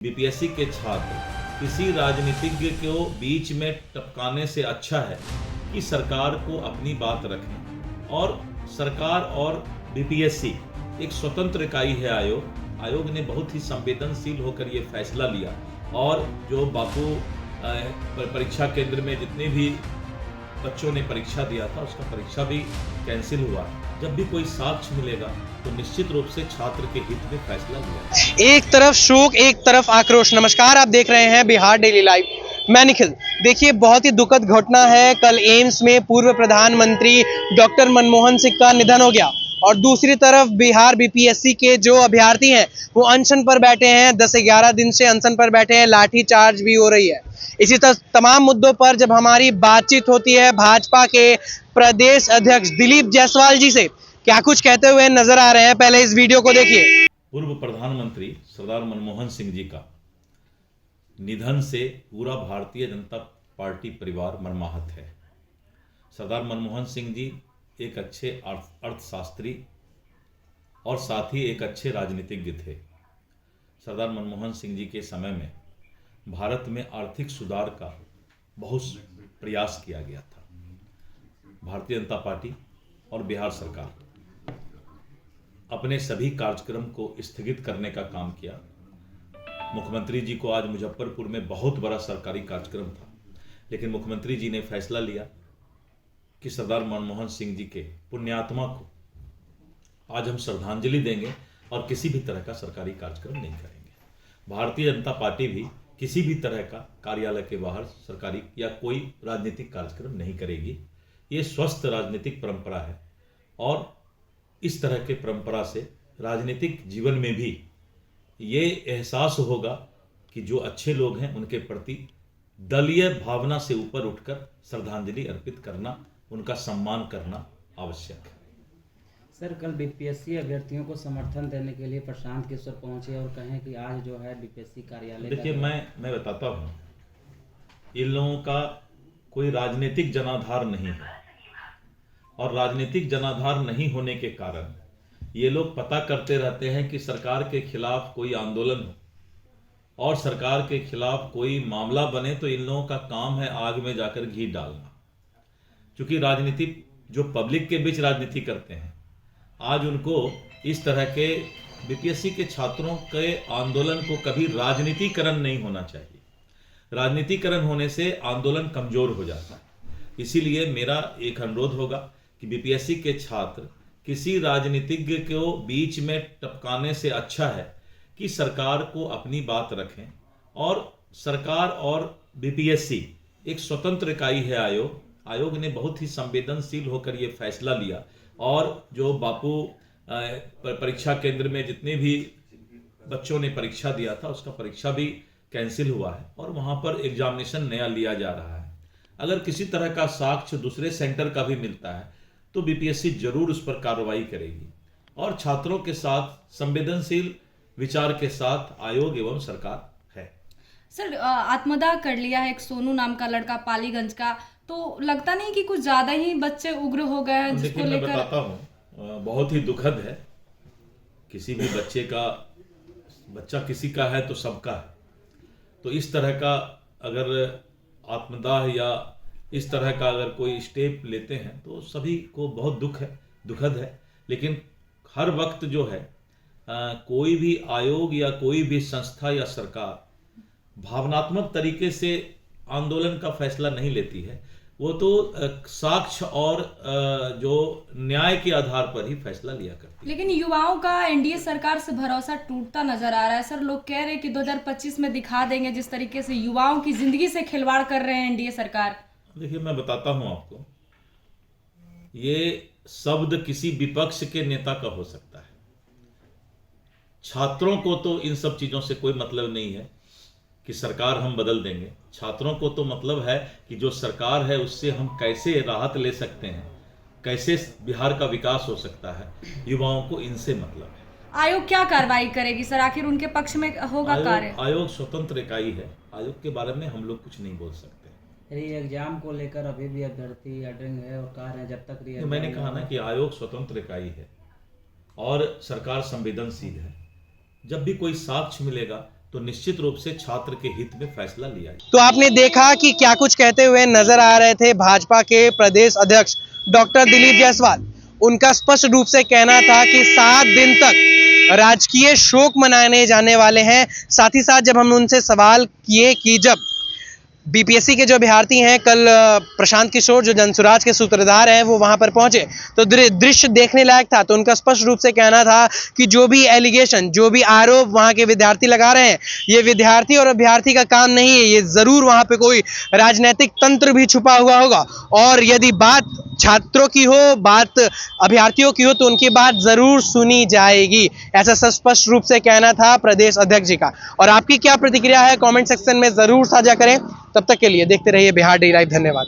BPSC के छात्र किसी राजनीतिज्ञ को बीच में टपकाने से अच्छा है कि सरकार को अपनी बात रखें। और सरकार और बीपीएससी एक स्वतंत्र इकाई है। आयोग ने बहुत ही संवेदनशील होकर ये फैसला लिया और जो बापू परीक्षा केंद्र में जितने भी बच्चों ने परीक्षा दिया था उसका परीक्षा भी कैंसिल हुआ। जब भी कोई साक्ष्य मिलेगा तो निश्चित रूप से छात्र के हित में फैसला लिया। एक तरफ शोक, एक तरफ आक्रोश। नमस्कार, आप देख रहे हैं बिहार डेली लाइव। मैं निखिल। देखिए, बहुत ही दुखद घटना है। कल एम्स में पूर्व प्रधानमंत्री डॉक्टर मनमोहन सिंह का निधन हो गया और दूसरी तरफ बिहार बीपीएससी के जो अभ्यर्थी हैं वो अनशन पर बैठे हैं। 10-11 दिन से अनशन पर बैठे हैं। लाठीचार्ज भी हो रही है। इसी तरह तमाम मुद्दों पर जब हमारी बातचीत होती है भाजपा के प्रदेश अध्यक्ष दिलीप जायसवाल जी से, क्या कुछ कहते हुए नजर आ रहे हैं, पहले इस वीडियो को देखिए। पूर्व प्रधानमंत्री सरदार मनमोहन सिंह जी का निधन से पूरा भारतीय जनता पार्टी परिवार मर्माहत है। सरदार मनमोहन सिंह जी एक अच्छे अर्थशास्त्री और साथ ही एक अच्छे राजनीतिज्ञ थे। सरदार मनमोहन सिंह जी के समय में भारत में आर्थिक सुधार का बहुत प्रयास किया गया था। भारतीय जनता पार्टी और बिहार सरकार अपने सभी कार्यक्रम को स्थगित करने का काम किया। मुख्यमंत्री जी को आज मुजफ्फरपुर में बहुत बड़ा सरकारी कार्यक्रम था, लेकिन मुख्यमंत्री जी ने फैसला लिया कि सरदार मनमोहन सिंह जी के पुण्यात्मा को आज हम श्रद्धांजलि देंगे और किसी भी तरह का सरकारी कार्यक्रम नहीं करेंगे। भारतीय जनता पार्टी भी किसी भी तरह का कार्यालय के बाहर सरकारी या कोई राजनीतिक कार्यक्रम नहीं करेगी। ये स्वस्थ राजनीतिक परंपरा है और इस तरह के परंपरा से राजनीतिक जीवन में भी ये एहसास होगा कि जो अच्छे लोग हैं उनके प्रति दलीय भावना से ऊपर उठकर श्रद्धांजलि अर्पित करना, उनका सम्मान करना आवश्यक है। सर, कल बीपीएससी अभ्यर्थियों को समर्थन देने के लिए प्रशांत किशोर पहुंचे और कहें कि आज जो है बीपीएससी कार्यालय। देखिए, मैं बताता हूँ, इन लोगों का कोई राजनीतिक जनाधार नहीं है और राजनीतिक जनाधार नहीं होने के कारण ये लोग पता करते रहते हैं कि सरकार के खिलाफ कोई आंदोलन हो और सरकार के खिलाफ कोई मामला बने तो इन लोगों का काम है आग में जाकर घी डालना। क्योंकि राजनीति जो पब्लिक के बीच राजनीति करते हैं, आज उनको इस तरह के बीपीएससी के छात्रों के आंदोलन को कभी राजनीतिकरण नहीं होना चाहिए। राजनीतिकरण होने से आंदोलन कमजोर हो जाता है। इसीलिए मेरा एक अनुरोध होगा कि बीपीएससी के छात्र किसी राजनीतिज्ञ को बीच में टपकाने से अच्छा है कि सरकार को अपनी बात रखें। और सरकार और बीपीएससी एक स्वतंत्र इकाई है। आयोग ने बहुत ही संवेदनशील होकर ये फैसला लिया और जो बापू परीक्षा केंद्र में जितने भी बच्चों ने परीक्षा दिया था उसका परीक्षा भी कैंसिल हुआ है और वहां पर एग्जामिनेशन नया लिया जा रहा है। अगर किसी तरह का साक्ष्य दूसरे सेंटर का भी मिलता है तो बीपीएससी जरूर उस पर कार्रवाई करेगी और छात्रों के साथ संवेदनशील विचार के साथ आयोग एवं सरकार है। सर, आत्मदाह कर लिया है एक सोनू नाम का लड़का पालीगंज का, तो लगता नहीं कि कुछ ज्यादा ही बच्चे उग्र हो गए हैं जिसको लेकर? मैं बताता हूँ, बहुत ही दुखद है। किसी भी बच्चा किसी का है तो सबका है। तो इस तरह का अगर आत्मदाह या इस तरह का अगर कोई स्टेप लेते हैं तो सभी को बहुत दुखद है। लेकिन हर वक्त जो है कोई भी आयोग या कोई भी संस्था या सरकार भावनात्मक तरीके से आंदोलन का फैसला नहीं लेती है। वो तो साक्ष्य और जो न्याय के आधार पर ही फैसला लिया करती है। लेकिन युवाओं का एनडीए सरकार से भरोसा टूटता नजर आ रहा है। सर, लोग कह रहे हैं कि 2025 में दिखा देंगे जिस तरीके से युवाओं की जिंदगी से खिलवाड़ कर रहे हैं एनडीए सरकार। देखिए, मैं बताता हूं आपको, ये शब्द किसी विपक्ष के नेता का हो सकता है। छात्रों को तो इन सब चीजों से कोई मतलब नहीं है कि सरकार हम बदल देंगे। छात्रों को तो मतलब है कि जो सरकार है उससे हम कैसे राहत ले सकते हैं, कैसे बिहार का विकास हो सकता है। युवाओं को इनसे मतलब है। आयोग क्या कार्रवाई करेगी सर? आखिर उनके पक्ष में होगा कार्य? आयोग स्वतंत्र इकाई है। आयोग के बारे में हम लोग कुछ नहीं बोल सकते। एग्जाम को लेकर अभी भी अभ्यर्थी अड़ंग है और कह रहे हैं जब तक मैंने कहा ना कि आयोग स्वतंत्र इकाई है और सरकार संवेदनशील है। जब भी कोई साक्ष्य मिलेगा तो निश्चित रूप से छात्र के हित में फैसला लिया जाए। तो आपने देखा कि क्या कुछ कहते हुए नजर आ रहे थे भाजपा के प्रदेश अध्यक्ष डॉक्टर दिलीप जायसवाल। उनका स्पष्ट रूप से कहना था कि 7 दिन तक राजकीय शोक मनाने जाने वाले हैं। साथ ही साथ जब हम उनसे सवाल किए कि जब बीपीएससी के जो अभ्यर्थी हैं, कल प्रशांत किशोर जो जनसुराज के सूत्रधार हैं वो वहां पर पहुंचे तो दृश्य देखने लायक था। तो उनका स्पष्ट रूप से कहना था कि जो भी एलिगेशन, जो भी आरोप वहां के विद्यार्थी लगा रहे हैं, ये विद्यार्थी और अभ्यर्थी का काम नहीं है। ये जरूर वहां पे कोई राजनीतिक तंत्र भी छुपा हुआ होगा। और यदि बात छात्रों की हो, बात अभ्यर्थियों की हो, तो उनकी बात जरूर सुनी जाएगी। ऐसा स्पष्ट रूप से कहना था प्रदेश अध्यक्ष जी का। और आपकी क्या प्रतिक्रिया है कमेंट सेक्शन में जरूर साझा करें। तब तक के लिए देखते रहिए बिहार डेली लाइव। धन्यवाद।